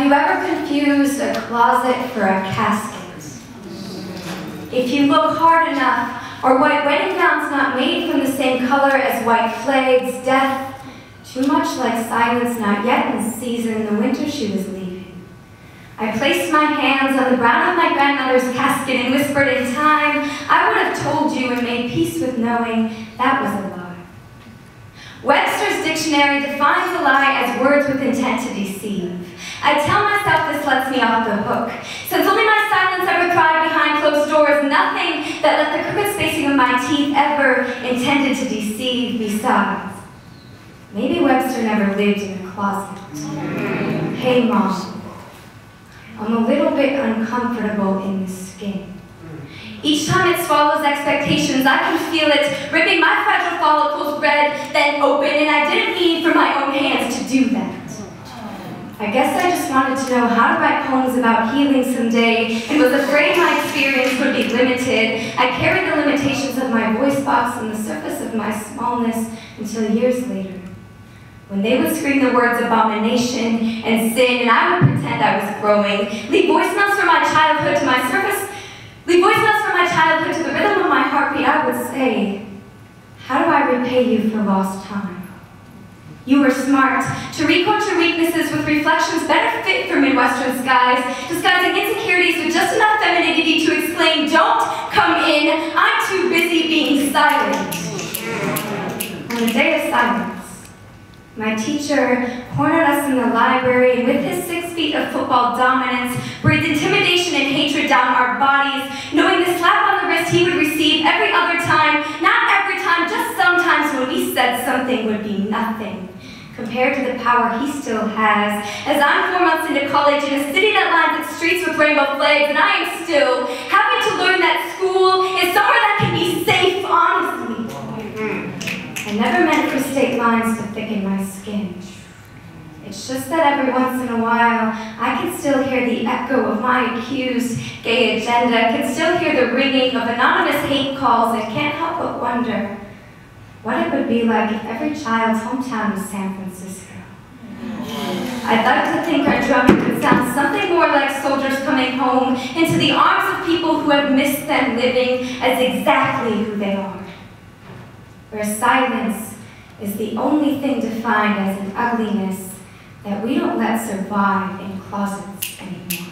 Have you ever confused a closet for a casket? If you look hard enough, or white wedding gowns not made from the same color as white flags, death, too much like silence not yet in season, the winter she was leaving. I placed my hands on the brown of my grandmother's casket and whispered in time, I would have told you and made peace with knowing that was a lie. Webster's dictionary defines a lie as words with intent to deceive. I tell myself this lets me off the hook. Since only my silence ever thrived behind closed doors, nothing that left the crooked spacing of my teeth ever intended to deceive. Besides, maybe Webster never lived in a closet. Hey, Mom, I'm a little bit uncomfortable in this skin. Each time it swallows expectations, I can feel it ripping my fragile follicles red, then open, and I didn't mean for my own hands to do that. I guess I just wanted to know how to write poems about healing someday, and was afraid my experience would be limited. I carried the limitations of my voice box on the surface of my smallness until years later, when they would scream the words abomination and sin, and I would pretend I was growing. Leave voicemails from my childhood to my surface. Leave voicemails from my childhood to the rhythm of my heartbeat. I would say, how do I repay you for lost time? You were smart to record your weaknesses with reflections better fit for Midwestern skies, disguising insecurities with just enough femininity to exclaim, don't come in, I'm too busy being silent. On a day of silence, my teacher cornered us in the library, and with his 6 feet of football dominance, breathed intimidation and hatred down our bodies, knowing the slap on the wrist he would receive every other time, not every time, just sometimes when we said something would be nothing compared to the power he still has. As I'm 4 months into college in a city that lines its streets with rainbow flags, and I am still having to learn that school is somewhere that can be safe, honestly. I never meant for state lines to thicken my skin. It's just that every once in a while, I can still hear the echo of my accused gay agenda, can still hear the ringing of anonymous hate calls, and can't help but wonder what it would be like if every child's hometown was San Francisco. I'd like to think our drumming could sound something more like soldiers coming home into the arms of people who have missed them living as exactly who they are. Where silence is the only thing defined as an ugliness that we don't let survive in closets anymore.